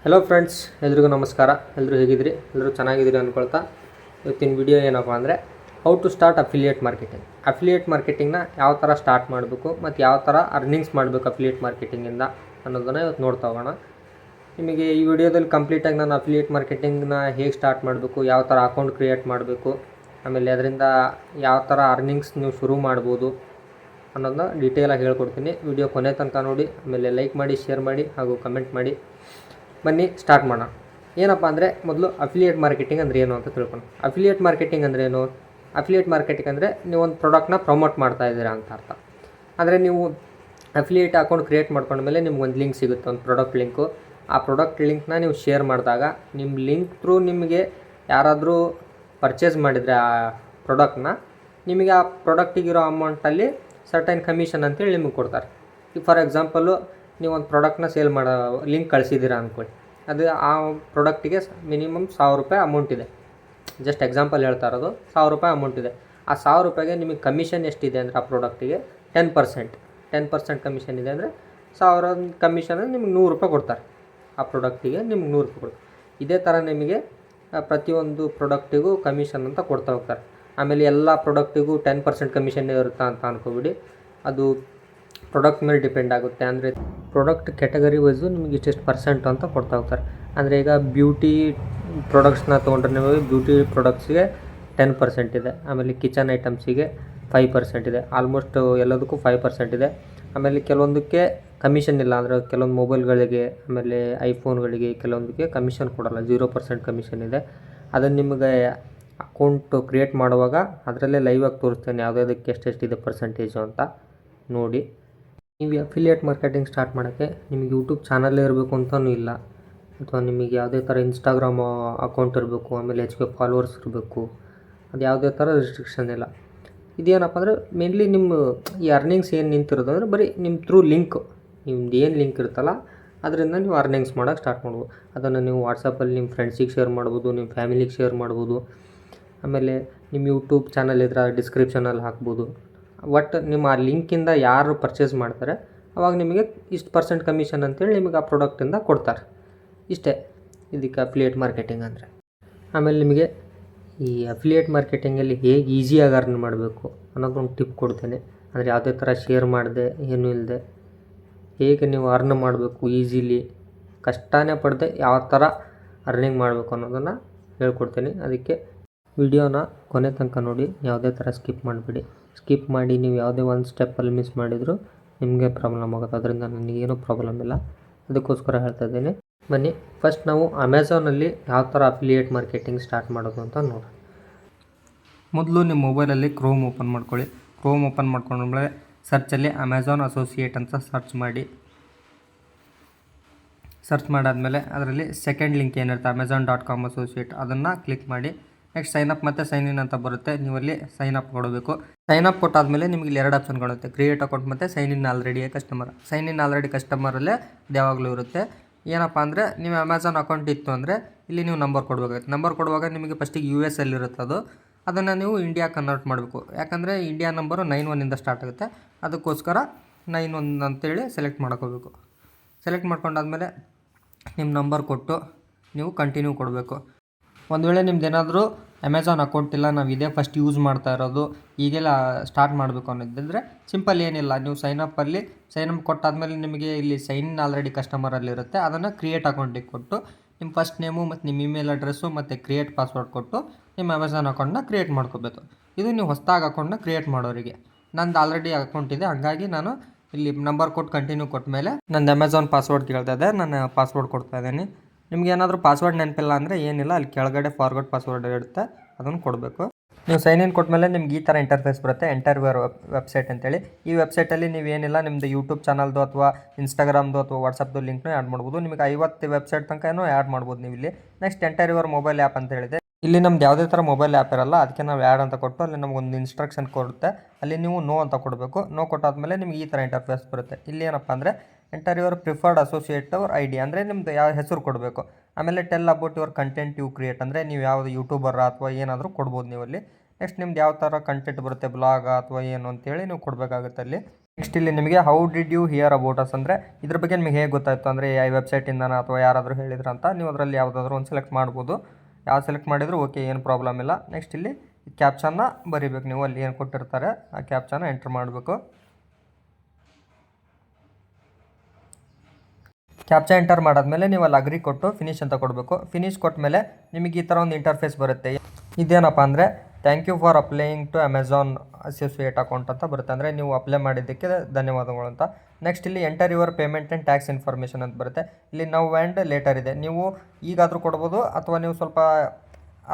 Hello friends, ಎಲ್ರಿಗೂ ನಮಸ್ಕಾರ. ಎಲ್ಲರೂ ಹೇಗಿದ್ರಿ? ಎಲ್ಲರೂ ಚೆನ್ನಾಗಿದ್ದೀರಿ ಅಂದ್ಕೊಳ್ತಾ ಇವತ್ತಿನ ವಿಡಿಯೋ ಏನಪ್ಪ ಅಂದರೆ ಹೌ ಟು ಸ್ಟಾರ್ಟ್ ಅಫಿಲಿಯೇಟ್ ಮಾರ್ಕೆಟಿಂಗ್ನ ಯಾವ ಥರ ಸ್ಟಾರ್ಟ್ ಮಾಡಬೇಕು ಮತ್ತು ಯಾವ ಥರ ಅರ್ನಿಂಗ್ಸ್ ಮಾಡಬೇಕು ಅಫಿಲಿಯೇಟ್ ಮಾರ್ಕೆಟಿಂಗಿಂದ ಅನ್ನೋದನ್ನು ಇವತ್ತು ನೋಡ್ತಾ ಹೋಗೋಣ. ನಿಮಗೆ ಈ ವಿಡಿಯೋದಲ್ಲಿ ಕಂಪ್ಲೀಟಾಗಿ ನಾನು ಅಫಿಲಿಯೇಟ್ ಮಾರ್ಕೆಟಿಂಗ್ನ ಹೇಗೆ ಸ್ಟಾರ್ಟ್ ಮಾಡಬೇಕು, ಯಾವ ಥರ ಅಕೌಂಟ್ ಕ್ರಿಯೇಟ್ ಮಾಡಬೇಕು, ಆಮೇಲೆ ಅದರಿಂದ ಯಾವ ಥರ ಅರ್ನಿಂಗ್ಸ್ ನೀವು ಶುರು ಮಾಡ್ಬೋದು ಅನ್ನೋದನ್ನ ಡೀಟೇಲಾಗಿ ಹೇಳ್ಕೊಡ್ತೀನಿ. ವಿಡಿಯೋ ಕೊನೆ ತನಕ ನೋಡಿ, ಆಮೇಲೆ ಲೈಕ್ ಮಾಡಿ, ಶೇರ್ ಮಾಡಿ ಹಾಗೂ ಕಮೆಂಟ್ ಮಾಡಿ. ಬನ್ನಿ ಸ್ಟಾರ್ಟ್ ಮಾಡೋಣ. ಏನಪ್ಪ ಅಂದರೆ ಮೊದಲು ಅಫಿಲಿಯೇಟ್ ಮಾರ್ಕೆಟಿಂಗ್ ಅಂದರೆ ಏನು ಅಂತ ತಿಳ್ಕೊಂಡು. ಅಫಿಲಿಯೇಟ್ ಮಾರ್ಕೆಟಿಂಗ್ ಅಂದರೆ ಏನು? ಅಫಿಲಿಯೇಟ್ ಮಾರ್ಕೆಟಿಂಗ್ ಅಂದರೆ ನೀವು ಒಂದು ಪ್ರಾಡಕ್ಟ್ನ ಪ್ರಮೋಟ್ ಮಾಡ್ತಾ ಇದ್ದೀರಾ ಅಂತ ಅರ್ಥ. ಅಂದರೆ ನೀವು ಅಫಿಲಿಯೇಟ್ ಅಕೌಂಟ್ ಕ್ರಿಯೇಟ್ ಮಾಡ್ಕೊಂಡ್ಮೇಲೆ ನಿಮ್ಗೆ ಒಂದು ಲಿಂಕ್ ಸಿಗುತ್ತೆ, ಒಂದು ಪ್ರಾಡಕ್ಟ್ ಲಿಂಕು. ಆ ಪ್ರಾಡಕ್ಟ್ ಲಿಂಕ್ನ ನೀವು ಶೇರ್ ಮಾಡಿದಾಗ ನಿಮ್ಮ ಲಿಂಕ್ ಥ್ರೂ ನಿಮಗೆ ಯಾರಾದರೂ ಪರ್ಚೇಸ್ ಮಾಡಿದರೆ ಆ ಪ್ರಾಡಕ್ಟ್ನ, ನಿಮಗೆ ಆ ಪ್ರಾಡಕ್ಟಿಗಿರೋ ಅಮೌಂಟಲ್ಲಿ ಸರ್ಟೈನ್ ಕಮಿಷನ್ ಅಂತೇಳಿ ನಿಮಗೆ ಕೊಡ್ತಾರೆ. ಈಗ ಫಾರ್ ಎಕ್ಸಾಂಪಲ್ಲು ನೀವು ಒಂದು ಪ್ರಾಡಕ್ಟ್ನ ಸೇಲ್ ಮಾಡೋ ಲಿಂಕ್ ಕಳಿಸಿದ್ದೀರಾ ಅಂದ್ಕೊಳ್ಳಿ. ಅದು ಆ ಪ್ರಾಡಕ್ಟಿಗೆ ಮಿನಿಮಮ್ ₹1000 ಅಮೌಂಟ್ ಇದೆ. ಜಸ್ಟ್ ಎಕ್ಸಾಂಪಲ್ ಹೇಳ್ತಾ ಇರೋದು, ₹1000 ಅಮೌಂಟ್ ಇದೆ. ಆ ₹1000 ನಿಮಗೆ ಕಮಿಷನ್ ಎಷ್ಟಿದೆ ಅಂದರೆ ಆ ಪ್ರಾಡಕ್ಟಿಗೆ 10% ಕಮಿಷನ್ ಇದೆ. ಅಂದರೆ 1000 ಕಮಿಷನ್ ನಿಮ್ಗೆ ₹100 ಕೊಡ್ತಾರೆ. ಆ ಪ್ರಾಡಕ್ಟಿಗೆ ನಿಮ್ಗೆ ₹100 ಕೊಡ್ತಾರೆ. ಇದೇ ಥರ ನಿಮಗೆ ಪ್ರತಿಯೊಂದು ಪ್ರಾಡಕ್ಟಿಗೂ ಕಮಿಷನ್ ಅಂತ ಕೊಡ್ತಾ ಹೋಗ್ತಾರೆ. ಆಮೇಲೆ ಎಲ್ಲ ಪ್ರಾಡಕ್ಟಿಗೂ 10% ಕಮಿಷನ್ ಇರುತ್ತಾ ಅಂತ ಅಂದ್ಕೊಬಿಡಿ. ಅದು ಪ್ರಾಡಕ್ಟ್ ಮೇಲೆ ಡಿಪೆಂಡ್ ಆಗುತ್ತೆ. ಅಂದರೆ ಪ್ರಾಡಕ್ಟ್ ಕ್ಯಾಟಗರಿ ವೈಸು ನಿಮಗೆ ಇಷ್ಟಿಷ್ಟು ಪರ್ಸೆಂಟ್ ಅಂತ ಕೊಡ್ತಾ ಹೋಗ್ತಾರೆ. ಅಂದರೆ ಈಗ ಬ್ಯೂಟಿ ಪ್ರಾಡಕ್ಟ್ಸ್ನ ತೊಗೊಂಡ್ರೆ ನಿಮಗೆ ಬ್ಯೂಟಿ ಪ್ರಾಡಕ್ಟ್ಸ್ಗೆ 10% ಇದೆ. ಆಮೇಲೆ ಕಿಚನ್ ಐಟಮ್ಸಿಗೆ 5% ಇದೆ. ಆಲ್ಮೋಸ್ಟ್ ಎಲ್ಲದಕ್ಕೂ 5% ಇದೆ. ಆಮೇಲೆ ಕೆಲವೊಂದಕ್ಕೆ ಕಮಿಷನ್ ಇಲ್ಲ. ಅಂದರೆ ಕೆಲವೊಂದು ಮೊಬೈಲ್ಗಳಿಗೆ, ಆಮೇಲೆ ಐಫೋನ್ಗಳಿಗೆ ಕೆಲವೊಂದಕ್ಕೆ ಕಮಿಷನ್ ಕೊಡೋಲ್ಲ, 0% ಕಮಿಷನ್ ಇದೆ. ಅದನ್ನು ನಿಮಗೆ ಅಕೌಂಟು ಕ್ರಿಯೇಟ್ ಮಾಡುವಾಗ ಅದರಲ್ಲೇ ಲೈವಾಗಿ ತೋರಿಸ್ತೇನೆ ಯಾವುದಕ್ಕೆ ಎಷ್ಟೆಷ್ಟಿದೆ ಪರ್ಸೆಂಟೇಜು ಅಂತ ನೋಡಿ. ನೀವು ಅಫಿಲಿಯೇಟ್ ಮಾರ್ಕೆಟಿಂಗ್ ಸ್ಟಾರ್ಟ್ ಮಾಡೋಕ್ಕೆ ನಿಮಗೆ ಯೂಟ್ಯೂಬ್ ಚಾನಲ್ಲೇ ಇರಬೇಕು ಅಂತಲೂ ಇಲ್ಲ, ಅಥವಾ ನಿಮಗೆ ಯಾವುದೇ ಥರ ಇನ್ಸ್ಟಾಗ್ರಾಮ್ ಅಕೌಂಟ್ ಇರಬೇಕು, ಆಮೇಲೆ HK ಫಾಲೋವರ್ಸ್ ಇರಬೇಕು, ಅದು ಯಾವುದೇ ಥರ ರಿಸ್ಟ್ರಿಕ್ಷನ್ ಇಲ್ಲ. ಇದೇನಪ್ಪ ಅಂದರೆ ಮೇನ್ಲಿ ನಿಮ್ಮ ಈ ಅರ್ನಿಂಗ್ಸ್ ಏನು ನಿಂತಿರೋದು ಅಂದರೆ ಬರೀ ನಿಮ್ಮ ಥ್ರೂ ಲಿಂಕ್, ನಿಮ್ದು ಏನು ಲಿಂಕ್ ಇರುತ್ತಲ್ಲ ಅದರಿಂದ ನೀವು ಅರ್ನಿಂಗ್ಸ್ ಮಾಡೋಕ್ಕೆ ಸ್ಟಾರ್ಟ್ ಮಾಡ್ಬೋದು. ಅದನ್ನು ನೀವು ವಾಟ್ಸಪ್ಪಲ್ಲಿ ನಿಮ್ಮ ಫ್ರೆಂಡ್ಸಿಗೆ ಶೇರ್ ಮಾಡ್ಬೋದು, ನಿಮ್ಮ ಫ್ಯಾಮಿಲಿಗೆ ಶೇರ್ ಮಾಡ್ಬೋದು. ಆಮೇಲೆ ನಿಮ್ಮ ಯೂಟ್ಯೂಬ್ ಚಾನಲ್ ಇದ್ರೆ ಡಿಸ್ಕ್ರಿಪ್ಷನಲ್ಲಿ ಹಾಕ್ಬೋದು. ಒಟ್ಟು ನಿಮ್ಮ ಆ ಲಿಂಕಿಂದ ಯಾರು ಪರ್ಚೇಸ್ ಮಾಡ್ತಾರೆ ಅವಾಗ ನಿಮಗೆ ಇಷ್ಟು % ಕಮಿಷನ್ ಅಂತೇಳಿ ನಿಮಗೆ ಆ ಪ್ರಾಡಕ್ಟಿಂದ ಕೊಡ್ತಾರೆ. ಇಷ್ಟೇ ಇದಕ್ಕೆ ಅಫಿಲಿಯೇಟ್ ಮಾರ್ಕೆಟಿಂಗ್ ಅಂದರೆ. ಆಮೇಲೆ ನಿಮಗೆ ಈ ಅಫಿಲಿಯೇಟ್ ಮಾರ್ಕೆಟಿಂಗಲ್ಲಿ ಹೇಗೆ ಈಸಿಯಾಗಿ ಅರ್ನ್ ಮಾಡಬೇಕು ಅನ್ನೋದೊಂದು ಟಿಪ್ ಕೊಡ್ತೇನೆ. ಅಂದರೆ ಯಾವುದೇ ಥರ ಶೇರ್ ಮಾಡದೆ ಏನೂ ಇಲ್ಲದೆ ಹೇಗೆ ನೀವು ಅರ್ನ್ ಮಾಡಬೇಕು ಈಸಿಲಿ, ಕಷ್ಟನೇ ಪಡದೆ ಯಾವ ಥರ ಅರ್ನಿಂಗ್ ಮಾಡಬೇಕು ಅನ್ನೋದನ್ನು ಹೇಳ್ಕೊಡ್ತೀನಿ. ಅದಕ್ಕೆ ವಿಡಿಯೋನ ಕೊನೆ ತನಕ ನೋಡಿ, ಯಾವುದೇ ಥರ ಸ್ಕಿಪ್ ಮಾಡಿಬಿಡಿ. ಸ್ಕಿಪ್ ಮಾಡಿ ನೀವು ಯಾವುದೇ ಒಂದು ಸ್ಟೆಪ್ಪಲ್ಲಿ ಮಿಸ್ ಮಾಡಿದರೂ ನಿಮಗೆ ಪ್ರಾಬ್ಲಮ್ ಆಗುತ್ತೆ. ಅದರಿಂದ ನನಗೇನೂ ಪ್ರಾಬ್ಲಮ್ ಇಲ್ಲ, ಅದಕ್ಕೋಸ್ಕರ ಹೇಳ್ತಾ ಇದ್ದೀನಿ. ಬನ್ನಿ ಫಸ್ಟ್ ನಾವು ಅಮೆಝಾನಲ್ಲಿ ಯಾವ ಥರ ಅಫಿಲಿಯೇಟ್ ಮಾರ್ಕೆಟಿಂಗ್ ಸ್ಟಾರ್ಟ್ ಮಾಡೋದು ಅಂತ ನೋಡೋಣ. ಮೊದಲು ನಿಮ್ಮ ಮೊಬೈಲಲ್ಲಿ ಕ್ರೋಮ್ ಓಪನ್ ಮಾಡ್ಕೊಳ್ಳಿ. ಕ್ರೋಮ್ ಓಪನ್ ಮಾಡ್ಕೊಂಡ್ಮೇಲೆ ಸರ್ಚಲ್ಲಿ ಅಮೆಝಾನ್ ಅಸೋಸಿಯೇಟ್ ಅಂತ ಸರ್ಚ್ ಮಾಡಿ. ಸರ್ಚ್ ಮಾಡಾದಮೇಲೆ ಅದರಲ್ಲಿ ಸೆಕೆಂಡ್ ಲಿಂಕ್ ಏನಿರುತ್ತೆ amazon.com ಅಸೋಸಿಯೇಟ್, ಅದನ್ನು ಕ್ಲಿಕ್ ಮಾಡಿ. ನೆಕ್ಸ್ಟ್ ಸೈನಪ್ ಮತ್ತು ಸೈನ್ ಇನ್ ಅಂತ ಬರುತ್ತೆ. ನೀವಲ್ಲಿ ಸೈನಪ್ ಕೊಡಬೇಕು. ಸೈನಪ್ ಕೊಟ್ಟಾದಮೇಲೆ ನಿಮಗೆ ಇಲ್ಲಿ 2 ಆಪ್ಷನ್ಗಳಿರುತ್ತೆ, ಕ್ರಿಯೇಟ್ ಅಕೌಂಟ್ ಮತ್ತು sign in already customer. Sign in already ಕಸ್ಟಮರಲ್ಲೇ ಅದು ಯಾವಾಗಲೂ ಇರುತ್ತೆ. ಏನಪ್ಪ ಅಂದರೆ ನೀವು ಅಮೆಝಾನ್ ಅಕೌಂಟ್ ಇತ್ತು ಅಂದರೆ ಇಲ್ಲಿ ನೀವು ನಂಬರ್ ಕೊಡಬೇಕಾಗುತ್ತೆ. ನಂಬರ್ ಕೊಡುವಾಗ ನಿಮಗೆ ಫಸ್ಟಿಗೆ US ಇರುತ್ತೆ ಅದು, ಅದನ್ನು ನೀವು ಇಂಡಿಯಾ ಕನ್ವರ್ಟ್ ಮಾಡಬೇಕು. ಯಾಕಂದರೆ ಇಂಡಿಯಾ ನಂಬರು 91ಇಂದ ಸ್ಟಾರ್ಟ್ ಆಗುತ್ತೆ. ಅದಕ್ಕೋಸ್ಕರ 91 ಅಂತೇಳಿ ಸೆಲೆಕ್ಟ್ ಮಾಡ್ಕೋಬೇಕು. ಸೆಲೆಕ್ಟ್ ಮಾಡ್ಕೊಂಡಾದ್ಮೇಲೆ ನಿಮ್ಮ ನಂಬರ್ ಕೊಟ್ಟು ನೀವು ಕಂಟಿನ್ಯೂ ಕೊಡಬೇಕು. ಒಂದು ವೇಳೆ ನಿಮ್ದೇನಾದರೂ ಅಮೆಝಾನ್ ಅಕೌಂಟ್ ಇಲ್ಲ, ನಾವು ಇದೇ ಫಸ್ಟ್ ಯೂಸ್ ಮಾಡ್ತಾ ಇರೋದು, ಈಗೆಲ್ಲ ಸ್ಟಾರ್ಟ್ ಮಾಡಬೇಕು ಅನ್ನೋದಿದ್ದರೆ ಸಿಂಪಲ್ ಏನಿಲ್ಲ, ನೀವು ಸೈನಪ್ಪಲ್ಲಿ ಸೈನಪ್ ಕೊಟ್ಟಾದಮೇಲೆ ನಿಮಗೆ ಇಲ್ಲಿ ಸೈನ್ ಇನ್ ಆಲ್ರೆಡಿ ಕಸ್ಟಮರಲ್ಲಿರುತ್ತೆ. ಅದನ್ನು ಕ್ರಿಯೇಟ್ ಅಕೌಂಟಿಗೆ ಕೊಟ್ಟು ನಿಮ್ಮ ಫಸ್ಟ್ ನೇಮು ಮತ್ತು ನಿಮ್ಮ ಇಮೇಲ್ ಅಡ್ರೆಸ್ಸು ಮತ್ತು ಕ್ರಿಯೇಟ್ ಪಾಸ್ವರ್ಡ್ ಕೊಟ್ಟು ನಿಮ್ಮ ಅಮೆಝಾನ್ ಅಕೌಂಟನ್ನ ಕ್ರಿಯೇಟ್ ಮಾಡ್ಕೋಬೇಕು. ಇದು ನೀವು ಹೊಸದಾಗಿ ಅಕೌಂಟನ್ನ ಕ್ರಿಯೇಟ್ ಮಾಡೋರಿಗೆ. ನಂದು ಆಲ್ರೆಡಿ ಅಕೌಂಟ್ ಇದೆ, ಹಾಗಾಗಿ ನಾನು ಇಲ್ಲಿ ನಂಬರ್ ಕೊಟ್ಟು ಕಂಟಿನ್ಯೂ ಕೊಟ್ಟ ಮೇಲೆ ನಂದು ಅಮೆಝಾನ್ ಪಾಸ್ವರ್ಡ್ ಕೇಳ್ತಾ ಇದೆ, ನಾನು ಪಾಸ್ವರ್ಡ್ ಕೊಡ್ತಾ ಇದ್ದೀನಿ. ನಿಮ್ಗೆ ಏನಾದರೂ ಪಾಸ್ವರ್ಡ್ ನೆನಪಿಲ್ಲ ಅಂದರೆ ಏನಿಲ್ಲ, ಅಲ್ಲಿ ಕೆಳಗಡೆ ಫಾರ್ವರ್ಡ್ ಪಾಸ್ವರ್ಡ್ ಇರುತ್ತೆ, ಅದನ್ನು ಕೊಡಬೇಕು. ನೀವು ಸೈನ್ ಇನ್ ಕೊಟ್ಟ ಮೇಲೆ ನಿಮ್ಗೆ ಈ ಥರ ಇಂಟರ್ಫೇಸ್ ಬರುತ್ತೆ, ಎಂಟರ್ ಯುವರ್ ವೆಬ್ಸೈಟ್ ಅಂತೇಳಿ. ಈ ವೆಬ್ಸೈಟಲ್ಲಿ ನೀವೇನಿಲ್ಲ ನಿಮ್ಮದು ಯೂಟ್ಯೂಬ್ ಚಾನಲ್ದು ಅಥವಾ ಇನ್ಸ್ಟಾಗ್ರಾಮ್ದು ಅಥವಾ ವಾಟ್ಸಪ್ದು ಲಿಂಕ್ನೂ ಆ್ಯಡ್ ಮಾಡ್ಬೋದು. ನಿಮಗೆ 50 ವೆಬ್ಸೈಟ್ ತನಕನೂ ಆ್ಯಡ್ ಮಾಡ್ಬೋದು ನೀವು ಇಲ್ಲಿ. Next enter your mobile app ಅಂತ ಹೇಳಿದೆ. ಇಲ್ಲಿ ನಮ್ದು ಯಾವುದೇ ಥರ ಮೊಬೈಲ್ ಆ್ಯಪ್ ಇರಲ್ಲ, ಅದಕ್ಕೆ ನಾವು ಆ್ಯಡ್ ಅಂತ ಕೊಟ್ಟು ಅಲ್ಲಿ ನಮಗೊಂದು ಇನ್ಸ್ಟ್ರಕ್ಷನ್ ಕೊಡುತ್ತೆ. ಅಲ್ಲಿ ನೀವು ನೋ ಅಂತ ಕೊಡಬೇಕು. ನೋ ಕೊಟ್ಟಾದ್ಮೇಲೆ ನಿಮ್ಗೆ ಈ ಥರ ಇಂಟರ್ಫೇಸ್ ಬರುತ್ತೆ. ಇಲ್ಲಿ ಏನಪ್ಪ ಅಂದರೆ ಎಂಟರ್ ಯುವರ್ ಪ್ರಿಫರ್ಡ್ ಅಸೋಸಿಯೇಟ್ ಅವ್ರ ID, ಅಂದರೆ ನಿಮ್ಮದು ಯಾವ ಹೆಸರು ಕೊಡಬೇಕು. ಆಮೇಲೆ tell about your content you create, ಅಂದರೆ ನೀವು ಯಾವುದು ಯೂಟ್ಯೂಬರ ಅಥವಾ ಏನಾದರೂ ಕೊಡ್ಬೋದು ನೀವು ಅಲ್ಲಿ. ನೆಕ್ಸ್ಟ್ ನಿಮ್ದು ಯಾವ ಥರ ಕಂಟೆಂಟ್ ಬರುತ್ತೆ, ಬ್ಲಾಗ ಅಥವಾ ಏನು ಅಂತೇಳಿ ನೀವು ಕೊಡಬೇಕಾಗುತ್ತೆ ಅಲ್ಲಿ. ನೆಕ್ಸ್ಟ್ ಇಲ್ಲಿ ನಿಮಗೆ how did you hear about us ಅಂದರೆ ಇದ್ರ ಬಗ್ಗೆ ನಿಮಗೆ ಹೇಗೆ ಗೊತ್ತಾಯಿತು ಅಂದರೆ ಈ ವೆಬ್ಸೈಟಿಂದನ ಅಥವಾ ಯಾರಾದರೂ ಹೇಳಿದ್ರು ಅಂತ ನೀವು ಅದರಲ್ಲಿ ಯಾವುದಾದ್ರೂ ಒಂದು ಸೆಲೆಕ್ಟ್ ಮಾಡ್ಬೋದು. ಯಾವ್ದು ಸೆಲೆಕ್ಟ್ ಮಾಡಿದರೂ ಓಕೆ, ಏನು ಪ್ರಾಬ್ಲಮ್ ಇಲ್ಲ. ನೆಕ್ಸ್ಟ್ ಇಲ್ಲಿ ಕ್ಯಾಪ್ಚನ್ನ ಬರೀಬೇಕು, ನೀವು ಅಲ್ಲಿ ಏನು ಕೊಟ್ಟಿರ್ತಾರೆ ಆ ಕ್ಯಾಪ್ಚನ್ನ ಎಂಟ್ರ್ ಮಾಡಬೇಕು. ಕ್ಯಾಪ್ಚಾ ಎಂಟರ್ ಮಾಡಾದ್ಮೇಲೆ ನೀವು ಅಲ್ಲಿ ಅಗ್ರಿ ಕೊಟ್ಟು ಫಿನಿಶ್ ಅಂತ ಕೊಡಬೇಕು. ಫಿನಿಶ್ ಕೊಟ್ಟ ಮೇಲೆ ನಿಮಗೆ ಈ ಥರ ಒಂದು ಇಂಟರ್ಫೇಸ್ ಬರುತ್ತೆ. ಇದೇನಪ್ಪ ಅಂದರೆ thank you for applying to Amazon associate account ಅಂತ ಬರುತ್ತೆ, ಅಂದರೆ ನೀವು ಅಪ್ಲೈ ಮಾಡಿದ್ದಕ್ಕೆ ಧನ್ಯವಾದಗಳು ಅಂತ. ನೆಕ್ಸ್ಟ್ ಇಲ್ಲಿ enter your payment and tax information ಅಂತ ಬರುತ್ತೆ. ಇಲ್ಲಿ ನೌ ಆ್ಯಂಡ್ ಲೇಟರ್ ಇದೆ, ನೀವು ಈಗಾದರೂ ಕೊಡ್ಬೋದು ಅಥವಾ ನೀವು ಸ್ವಲ್ಪ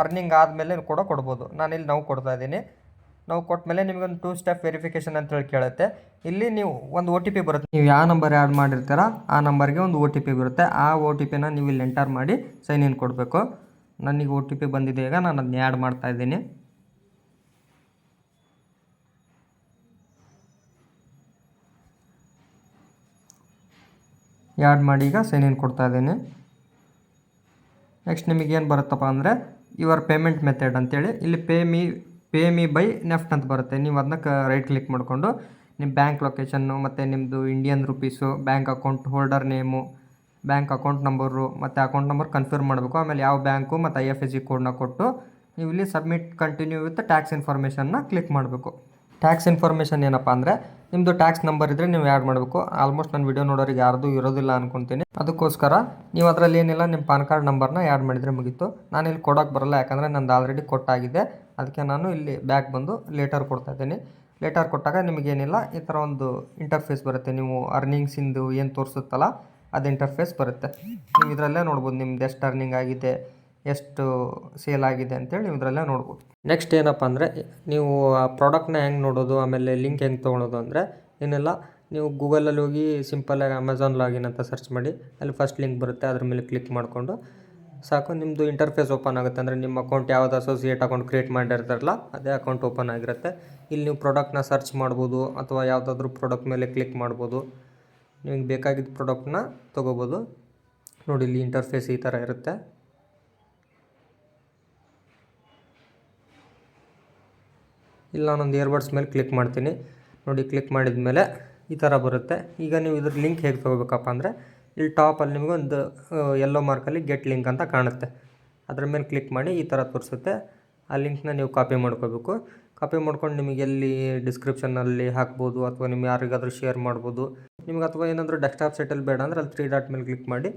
ಅರ್ನಿಂಗ್ ಆದಮೇಲೆ ಕೂಡ ಕೊಡ್ಬೋದು. ನಾನಿಲ್ಲಿ ನಾವು ಕೊಡ್ತಾ ಇದ್ದೀನಿ. ನಾವು ಕೊಟ್ಟ ಮೇಲೆ ನಿಮಗೊಂದು 2 ಸ್ಟೆಪ್ ವೆರಿಫಿಕೇಷನ್ ಅಂತೇಳಿ ಕೇಳುತ್ತೆ. ಇಲ್ಲಿ ನೀವು ಒಂದು ಒ ಟಿ ಪಿ ಬರುತ್ತೆ, ನೀವು ಯಾವ ನಂಬರ್ ಆ್ಯಡ್ ಮಾಡಿರ್ತೀರ ಆ ನಂಬರ್ಗೆ ಒಂದು ಒ ಟಿ ಪಿ ಬರುತ್ತೆ. ಆ ಒ ಟಿ ಪಿನ ನೀವು ಇಲ್ಲಿ ಎಂಟರ್ ಮಾಡಿ ಸೈನ್ ಇನ್ ಕೊಡಬೇಕು. ನನಗೆ ಒ ಟಿ ಪಿ ಬಂದಿದೆ, ಈಗ ನಾನು ಅದನ್ನ ಆ್ಯಡ್ ಮಾಡ್ತಾ ಇದ್ದೀನಿ. ಆ್ಯಡ್ ಮಾಡಿ ಈಗ ಸೈನ್ ಇನ್ ಕೊಡ್ತಾ ಇದ್ದೀನಿ. ನೆಕ್ಸ್ಟ್ ನಿಮಗೇನು ಬರುತ್ತಪ್ಪ ಅಂದರೆ ಯುವರ್ ಪೇಮೆಂಟ್ ಮೆಥಡ್ ಅಂತೇಳಿ ಇಲ್ಲಿ ಪೇ ಮಿ ಬೈ ನೆಫ್ಟ್ ಅಂತ ಬರುತ್ತೆ. ನೀವು ಅದನ್ನ ರೈಟ್ ಕ್ಲಿಕ್ ಮಾಡಿಕೊಂಡು ನಿಮ್ಮ ಬ್ಯಾಂಕ್ ಲೊಕೇಶನ್ನು ಮತ್ತು ನಿಮ್ಮದು Indian rupees, bank account holder name, bank account number ಮತ್ತು ಅಕೌಂಟ್ ನಂಬರ್ ಕನ್ಫರ್ಮ್ ಮಾಡಬೇಕು. ಆಮೇಲೆ ಯಾವ ಬ್ಯಾಂಕು ಮತ್ತು IFSC ಕೋಡ್ನ ಕೊಟ್ಟು ನೀವು ಇಲ್ಲಿ ಸಬ್ಮಿಟ್ ಕಂಟಿನ್ಯೂ ವಿತ್ ಟ್ಯಾಕ್ಸ್ ಇನ್ಫಾರ್ಮೇಷನ್ನ ಕ್ಲಿಕ್ ಮಾಡಬೇಕು. ಟ್ಯಾಕ್ಸ್ ಇನ್ಫಾರ್ಮೇಷನ್ ಏನಪ್ಪ ಅಂದರೆ ನಿಮ್ಮದು ಟ್ಯಾಕ್ಸ್ ನಂಬರ್ ಇದ್ದರೆ ನೀವು ಆ್ಯಡ್ ಮಾಡಬೇಕು. ಆಲ್ಮೋಸ್ಟ್ ನನ್ನ ವಿಡಿಯೋ ನೋಡೋರಿಗೆ ಯಾರ್ದು ಇರೋದಿಲ್ಲ ಅನ್ಕೊತೀನಿ. ಅದಕ್ಕೋಸ್ಕರ ನೀವು ಅದರಲ್ಲಿ ಏನಿಲ್ಲ ನಿಮ್ಮ ಪಾನ್ ಕಾರ್ಡ್ ನಂಬರ್ನ ಆ್ಯಡ್ ಮಾಡಿದರೆ ಮುಗೀತು. ನಾನು ಇಲ್ಲಿ ಕೊಡೋಕ್ಕೆ ಬರೋಲ್ಲ, ಯಾಕಂದರೆ ನಂದು ಆಲ್ರೆಡಿ ಕೊಟ್ಟಾಗಿದೆ. ಅದಕ್ಕೆ ನಾನು ಇಲ್ಲಿ ಬ್ಯಾಕ್ ಬಂದು ಲೇಟರ್ ಕೊಡ್ತಾ ಇದ್ದೀನಿ. ಲೇಟರ್ ಕೊಟ್ಟಾಗ ನಿಮಗೇನಿಲ್ಲ ಈ ಥರ ಒಂದು ಇಂಟರ್ಫೇಸ್ ಬರುತ್ತೆ. ನೀವು ಅರ್ನಿಂಗ್ಸಿಂದು ಏನು ತೋರಿಸುತ್ತಲ್ಲ ಅದು ಇಂಟರ್ಫೇಸ್ ಬರುತ್ತೆ. ನೀವು ಇದರಲ್ಲೇ ನೋಡ್ಬೋದು ನಿಮ್ದು ಎಷ್ಟು ಅರ್ನಿಂಗ್ ಆಗಿದೆ, ಎಷ್ಟು ಸೇಲ್ ಆಗಿದೆ ಅಂತೇಳಿ ನೀವು ಇದರಲ್ಲೇ ನೋಡ್ಬೋದು. ನೆಕ್ಸ್ಟ್ ಏನಪ್ಪ ಅಂದರೆ ನೀವು ಆ ಪ್ರಾಡಕ್ಟ್ನ ಹೆಂಗೆ ನೋಡೋದು, ಆಮೇಲೆ ಲಿಂಕ್ ಹೆಂಗೆ ತೊಗೊಳೋದು ಅಂದರೆ ಏನಿಲ್ಲ, ನೀವು ಗೂಗಲಲ್ಲಿ ಹೋಗಿ ಸಿಂಪಲ್ಲಾಗಿ ಅಮೆಝಾನ್ ಲಾಗಿನ್ ಅಂತ ಸರ್ಚ್ ಮಾಡಿ ಅಲ್ಲಿ ಫಸ್ಟ್ ಲಿಂಕ್ ಬರುತ್ತೆ, ಅದ್ರ ಮೇಲೆ ಕ್ಲಿಕ್ ಮಾಡಿಕೊಂಡು ಸಾಕು, ನಿಮ್ಮದು ಇಂಟರ್ಫೇಸ್ ಓಪನ್ ಆಗುತ್ತೆ. ಅಂದರೆ ನಿಮ್ಮ ಅಕೌಂಟ್ ಯಾವುದು ಅಸೋಸಿಯೇಟ್ ಅಕೌಂಟ್ ಕ್ರಿಯೇಟ್ ಮಾಡಿರ್ತಾರಲ್ಲ ಅದೇ ಅಕೌಂಟ್ ಓಪನ್ ಆಗಿರುತ್ತೆ. ಇಲ್ಲಿ ನೀವು ಪ್ರಾಡಕ್ಟ್ನ ಸರ್ಚ್ ಮಾಡ್ಬೋದು ಅಥವಾ ಯಾವುದಾದ್ರೂ ಪ್ರಾಡಕ್ಟ್ ಮೇಲೆ ಕ್ಲಿಕ್ ಮಾಡ್ಬೋದು. ನಿಮಗೆ ಬೇಕಾಗಿದ್ದ ಪ್ರಾಡಕ್ಟ್ನ ತೊಗೋಬೋದು. ನೋಡಿ ಇಲ್ಲಿ ಇಂಟರ್ಫೇಸ್ ಈ ಥರ ಇರುತ್ತೆ. ಇಲ್ಲಿ ನಾನೊಂದು ಇಯರ್ಬಡ್ಸ್ ಮೇಲೆ ಕ್ಲಿಕ್ ಮಾಡ್ತೀನಿ. ನೋಡಿ ಕ್ಲಿಕ್ ಮಾಡಿದ ಮೇಲೆ ಈ ಥರ ಬರುತ್ತೆ. ಈಗ ನೀವು ಇದ್ರ ಲಿಂಕ್ ಹೇಗೆ ತೊಗೋಬೇಕಪ್ಪ ಅಂದರೆ ಇಲ್ಲಿ ಟಾಪಲ್ಲಿ ನಿಮಗೊಂದು ಯೆಲ್ಲೋ ಮಾರ್ಕಲ್ಲಿ ಗೆಟ್ ಲಿಂಕ್ ಅಂತ ಕಾಣುತ್ತೆ, ಅದ್ರ ಮೇಲೆ ಕ್ಲಿಕ್ ಮಾಡಿ ಈ ಥರ ತೋರಿಸುತ್ತೆ. ಆ ಲಿಂಕ್ನ ನೀವು ಕಾಪಿ ಮಾಡ್ಕೋಬೇಕು. ಕಾಪಿ ಮಾಡ್ಕೊಂಡು ನಿಮಗೆ ಎಲ್ಲಿ ಡಿಸ್ಕ್ರಿಪ್ಷನಲ್ಲಿ ಹಾಕ್ಬೋದು ಅಥವಾ ನಿಮ್ಗೆ ಯಾರಿಗಾದರೂ ಶೇರ್ ಮಾಡ್ಬೋದು. ನಿಮ್ಗೆ ಅಥವಾ ಏನಾದರೂ ಡೆಸ್ಕ್ಟಾಪ್ ಸೈಟಲ್ಲಿ ಬೇಡ ಅಂದರೆ ಅಲ್ಲಿ 3 ಡಾಟ್ ಮೇಲೆ ಕ್ಲಿಕ್ ಮಾಡಿ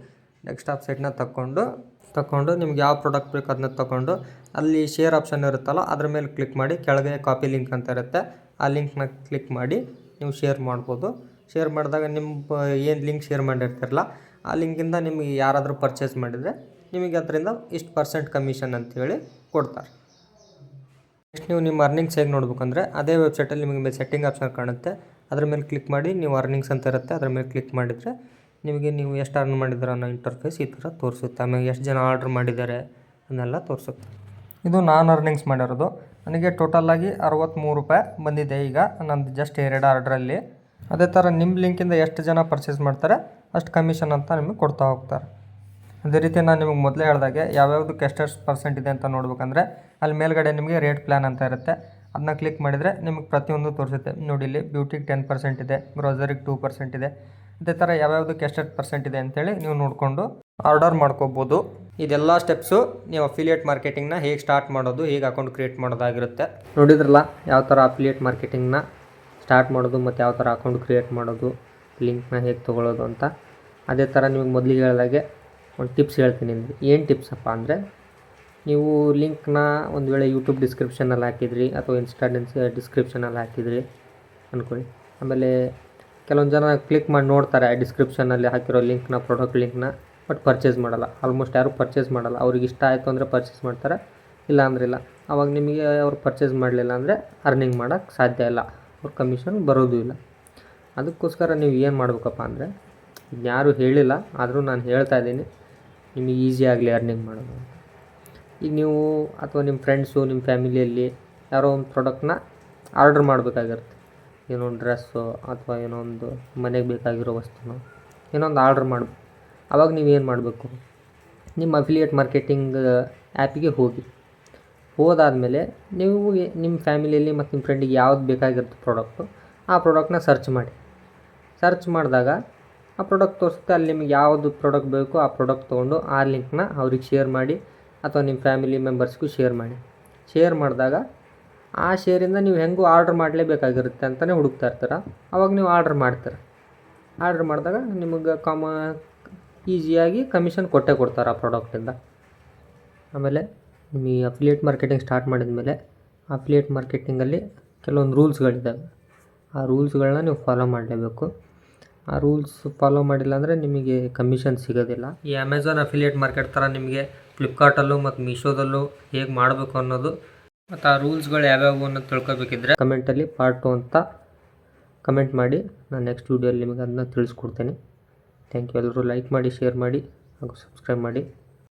ಡೆಸ್ಕ್ಟಾಪ್ ಸೈಟ್ನ ತಗೊಂಡು ನಿಮ್ಗೆ ಯಾವ ಪ್ರಾಡಕ್ಟ್ ಬೇಕು ಅದನ್ನ ತೊಗೊಂಡು ಅಲ್ಲಿ ಶೇರ್ ಆಪ್ಷನ್ ಇರುತ್ತಲ್ಲ ಅದ್ರ ಮೇಲೆ ಕ್ಲಿಕ್ ಮಾಡಿ ಕೆಳಗೆ ಕಾಪಿ ಲಿಂಕ್ ಅಂತ ಇರುತ್ತೆ, ಆ ಲಿಂಕ್ನ ಕ್ಲಿಕ್ ಮಾಡಿ ನೀವು ಶೇರ್ ಮಾಡ್ಬೋದು. ಶೇರ್ ಮಾಡಿದಾಗ ನಿಮ್ಮ ಏನು ಲಿಂಕ್ ಶೇರ್ ಮಾಡಿರ್ತಿರಲ್ಲ ಆ ಲಿಂಕಿಂದ ನಿಮಗೆ ಯಾರಾದರೂ ಪರ್ಚೇಸ್ ಮಾಡಿದರೆ ನಿಮಗೆ ಅದರಿಂದ ಇಷ್ಟು % ಕಮಿಷನ್ ಅಂತೇಳಿ ಕೊಡ್ತಾರೆ. ನೆಕ್ಸ್ಟ್ ನೀವು ನಿಮ್ಮ ಅರ್ನಿಂಗ್ಸ್ ಹೇಗೆ ನೋಡ್ಬೇಕಂದ್ರೆ ಅದೇ ವೆಬ್ಸೈಟಲ್ಲಿ ನಿಮಗೆ ಸೆಟ್ಟಿಂಗ್ ಆಪ್ಷನ್ ಕಾಣುತ್ತೆ, ಅದ್ರ ಮೇಲೆ ಕ್ಲಿಕ್ ಮಾಡಿ ನೀವು ಅರ್ನಿಂಗ್ಸ್ ಅಂತ ಇರುತ್ತೆ, ಅದ್ರ ಮೇಲೆ ಕ್ಲಿಕ್ ಮಾಡಿದರೆ ನಿಮಗೆ ನೀವು ಎಷ್ಟು ಅರ್ನ್ ಮಾಡಿದ್ರೆ ಅನ್ನೋ ಇಂಟರ್ಫೇಸ್ ಈ ಥರ ತೋರಿಸುತ್ತೆ. ಆಮೇಲೆ ಎಷ್ಟು ಜನ ಆರ್ಡ್ರ್ ಮಾಡಿದ್ದಾರೆ ಅದನ್ನೆಲ್ಲ ತೋರಿಸುತ್ತೆ. ಇದು ನಾನು ಅರ್ನಿಂಗ್ಸ್ ಮಾಡಿರೋದು. ನನಗೆ ಟೋಟಲಾಗಿ 63 ರೂಪಾಯಿ ಬಂದಿದೆ ಈಗ ನಂದು ಜಸ್ಟ್ 2 ಆರ್ಡ್ರಲ್ಲಿ. ಅದೇ ಥರ ನಿಮ್ಮ ಲಿಂಕಿಂದ ಎಷ್ಟು ಜನ ಪರ್ಚೇಸ್ ಮಾಡ್ತಾರೆ ಅಷ್ಟು ಕಮಿಷನ್ ಅಂತ ನಿಮಗೆ ಕೊಡ್ತಾ ಹೋಗ್ತಾರೆ. ಅದೇ ರೀತಿ ನಾನು ನಿಮಗೆ ಮೊದಲೇ ಹೇಳಿದಾಗೆ ಯಾವ್ಯಾವುದಕ್ಕೆ ಎಷ್ಟೆಷ್ಟು % ಇದೆ ಅಂತ ನೋಡ್ಬೇಕಂದ್ರೆ ಅಲ್ಲಿ ಮೇಲ್ಗಡೆ ನಿಮಗೆ ರೇಟ್ ಪ್ಲ್ಯಾನ್ ಅಂತ ಇರುತ್ತೆ, ಅದನ್ನ ಕ್ಲಿಕ್ ಮಾಡಿದರೆ ನಿಮಗೆ ಪ್ರತಿಯೊಂದು ತೋರಿಸುತ್ತೆ. ನೋಡಿ ಇಲ್ಲಿ ಬ್ಯೂಟಿಗೆ 10% ಇದೆ, ಗ್ರೋಸರಿಗೆ 2% ಇದೆ. ಅದೇ ಥರ ಯಾವ್ಯಾವುದಕ್ಕೆ ಎಷ್ಟೆಷ್ಟು % ಇದೆ ಅಂತೇಳಿ ನೀವು ನೋಡಿಕೊಂಡು ಆರ್ಡರ್ ಮಾಡ್ಕೋಬೋದು. ಇದೆಲ್ಲ ಸ್ಟೆಪ್ಸು ನೀವು ಅಫಿಲಿಯೇಟ್ ಮಾರ್ಕೆಟಿಂಗ್ನ ಹೇಗೆ ಸ್ಟಾರ್ಟ್ ಮಾಡೋದು, ಹೇಗೆ ಅಕೌಂಟ್ ಕ್ರಿಯೇಟ್ ಮಾಡೋದಾಗಿರುತ್ತೆ. ನೋಡಿದ್ರಲ್ಲ ಯಾವ ಥರ ಅಫಿಲಿಯೇಟ್ ಮಾರ್ಕೆಟಿಂಗ್ನ ಸ್ಟಾರ್ಟ್ ಮಾಡೋದು ಮತ್ತು ಯಾವ ಥರ ಅಕೌಂಟ್ ಕ್ರಿಯೇಟ್ ಮಾಡೋದು, ಲಿಂಕ್ನ ಹೇಗೆ ತೊಗೊಳ್ಳೋದು ಅಂತ. ಅದೇ ಥರ ನಿಮಗೆ ಮೊದಲಿಗೆ ಹೇಳಿದಾಗೆ ಒಂದು ಟಿಪ್ಸ್ ಹೇಳ್ತೀನಿ. ಏನು ಟಿಪ್ಸಪ್ಪ ಅಂದರೆ ನೀವು ಲಿಂಕ್ನ ಒಂದು ವೇಳೆ ಯೂಟ್ಯೂಬ್ ಡಿಸ್ಕ್ರಿಪ್ಷನಲ್ಲಿ ಹಾಕಿದ್ರಿ ಅಥವಾ ಇನ್ಸ್ಟಾ ಡಿಸ್ಕ್ರಿಪ್ಷನಲ್ಲಿ ಹಾಕಿದ್ರಿ ಅಂದ್ಕೊಳ್ಳಿ, ಆಮೇಲೆ ಕೆಲವೊಂದು ಜನ ಕ್ಲಿಕ್ ಮಾಡಿ ನೋಡ್ತಾರೆ ಡಿಸ್ಕ್ರಿಪ್ಷನಲ್ಲಿ ಹಾಕಿರೋ ಲಿಂಕ್ನ, ಪ್ರಾಡಕ್ಟ್ ಲಿಂಕ್ನ, ಬಟ್ ಪರ್ಚೇಸ್ ಮಾಡಲ್ಲ. ಆಲ್ಮೋಸ್ಟ್ ಯಾರು ಪರ್ಚೇಸ್ ಮಾಡಲ್ಲ. ಅವ್ರಿಗೆ ಇಷ್ಟ ಆಯಿತು ಅಂದರೆ ಪರ್ಚೇಸ್ ಮಾಡ್ತಾರೆ, ಇಲ್ಲ ಅಂದ್ರೆ ಇಲ್ಲ. ಆವಾಗ ನಿಮಗೆ ಅವ್ರು ಪರ್ಚೇಸ್ ಮಾಡಲಿಲ್ಲ ಅಂದರೆ ಅರ್ನಿಂಗ್ ಮಾಡೋಕ್ಕೆ ಸಾಧ್ಯ ಇಲ್ಲ, ಅವ್ರ ಕಮಿಷನ್ ಬರೋದು ಇಲ್ಲ. ಅದಕ್ಕೋಸ್ಕರ ನೀವು ಏನು ಮಾಡಬೇಕಪ್ಪ ಅಂದರೆ ಯಾರೂ ಹೇಳಿಲ್ಲ ಆದರೂ ನಾನು ಹೇಳ್ತಾ ಇದ್ದೀನಿ, ನಿಮಗೆ ಈಸಿ ಆಗಲಿ ಅರ್ನಿಂಗ್ ಮಾಡೋದು. ಈಗ ನೀವು ಅಥವಾ ನಿಮ್ಮ ಫ್ರೆಂಡ್ಸು ನಿಮ್ಮ ಫ್ಯಾಮಿಲಿಯಲ್ಲಿ ಯಾರೋ ಒಂದು ಪ್ರಾಡಕ್ಟ್ನ ಆರ್ಡ್ರ್ ಮಾಡಬೇಕಾಗಿರುತ್ತೆ, ಏನೋ ಒಂದು ಡ್ರೆಸ್ಸು ಅಥವಾ ಏನೋ ಒಂದು ಮನೆಗೆ ಬೇಕಾಗಿರೋ ವಸ್ತುನೋ ಏನೋ ಒಂದು ಆರ್ಡ್ರ್ ಮಾಡಬೇಕು. ಆವಾಗ ನೀವೇನು ಮಾಡಬೇಕು, ನಿಮ್ಮ ಅಫಿಲಿಯೇಟ್ ಮಾರ್ಕೆಟಿಂಗ್ ಆ್ಯಪಿಗೆ ಹೋದಾದಮೇಲೆ ನೀವು ನಿಮ್ಮ ಫ್ಯಾಮಿಲಿಯಲ್ಲಿ ಮತ್ತು ನಿಮ್ಮ ಫ್ರೆಂಡಿಗೆ ಯಾವ್ದು ಬೇಕಾಗಿರುತ್ತೆ ಪ್ರಾಡಕ್ಟು ಆ ಪ್ರಾಡಕ್ಟ್ನ ಸರ್ಚ್ ಮಾಡಿ. ಸರ್ಚ್ ಮಾಡಿದಾಗ ಆ ಪ್ರಾಡಕ್ಟ್ ತೋರಿಸುತ್ತೆ. ಅಲ್ಲಿ ನಿಮಗೆ ಯಾವುದು ಪ್ರಾಡಕ್ಟ್ ಬೇಕೋ ಆ ಪ್ರಾಡಕ್ಟ್ ತೊಗೊಂಡು ಆ ಲಿಂಕ್ನ ಅವ್ರಿಗೆ ಶೇರ್ ಮಾಡಿ ಅಥವಾ ನಿಮ್ಮ ಫ್ಯಾಮಿಲಿ ಮೆಂಬರ್ಸ್ಗೂ ಶೇರ್ ಮಾಡಿ. ಶೇರ್ ಮಾಡಿದಾಗ ಆ ಶೇರಿಂದ ನೀವು ಹೆಂಗೂ ಆರ್ಡ್ರ್ ಮಾಡಲೇಬೇಕಾಗಿರುತ್ತೆ ಅಂತಲೇ ಹುಡುಕ್ತಾ ಇರ್ತೀರ. ಆವಾಗ ನೀವು ಆರ್ಡ್ರ್ ಮಾಡ್ತೀರ. ಆರ್ಡ್ರ್ ಮಾಡಿದಾಗ ನಿಮಗೆ ಈಸಿಯಾಗಿ ಕಮಿಷನ್ ಕೊಟ್ಟೇ ಕೊಡ್ತಾರೆ ಆ ಪ್ರಾಡಕ್ಟಿಂದ. ಆಮೇಲೆ ನಿಮಗೆ ಅಫಿಲಿಯೇಟ್ ಮಾರ್ಕೆಟಿಂಗ್ ಸ್ಟಾರ್ಟ್ ಮಾಡಿದ ಮೇಲೆ ಅಫಿಲಿಯೇಟ್ ಮಾರ್ಕೆಟಿಂಗಲ್ಲಿ ಕೆಲವೊಂದು ರೂಲ್ಸ್ಗಳಿದ್ದಾವೆ. ಆ ರೂಲ್ಸ್ಗಳನ್ನ ನೀವು ಫಾಲೋ ಮಾಡಲೇಬೇಕು. ಆ ರೂಲ್ಸ್ ಫಾಲೋ ಮಾಡಿಲ್ಲ ಅಂದರೆ ನಿಮಗೆ ಕಮಿಷನ್ ಸಿಗೋದಿಲ್ಲ. ಈ ಅಮೆಝಾನ್ ಅಫಿಲಿಯೇಟ್ ಮಾರ್ಕೆಟ್ ಥರ ನಿಮಗೆ ಫ್ಲಿಪ್ಕಾರ್ಟಲ್ಲೂ ಮತ್ತು ಮೀಶೋದಲ್ಲೂ ಹೇಗೆ ಮಾಡಬೇಕು ಅನ್ನೋದು ಮತ್ತು ಆ ರೂಲ್ಸ್ಗಳು ಯಾವ್ಯಾವು ಅನ್ನೋದು ತಿಳ್ಕೊಬೇಕಿದ್ರೆ ಕಮೆಂಟಲ್ಲಿ ಪಾರ್ಟ್ 2 ಅಂತ ಕಮೆಂಟ್ ಮಾಡಿ. ನಾನು ನೆಕ್ಸ್ಟ್ ವೀಡಿಯೋಲ್ಲಿ ನಿಮಗೆ ಅದನ್ನ ತಿಳಿಸ್ಕೊಡ್ತೀನಿ. Thank you. ಎಲ್ಲರೂ ಲೈಕ್ ಮಾಡಿ, ಶೇರ್ ಮಾಡಿ ಹಾಗೂ ಸಬ್ಸ್ಕ್ರೈಬ್ ಮಾಡಿ.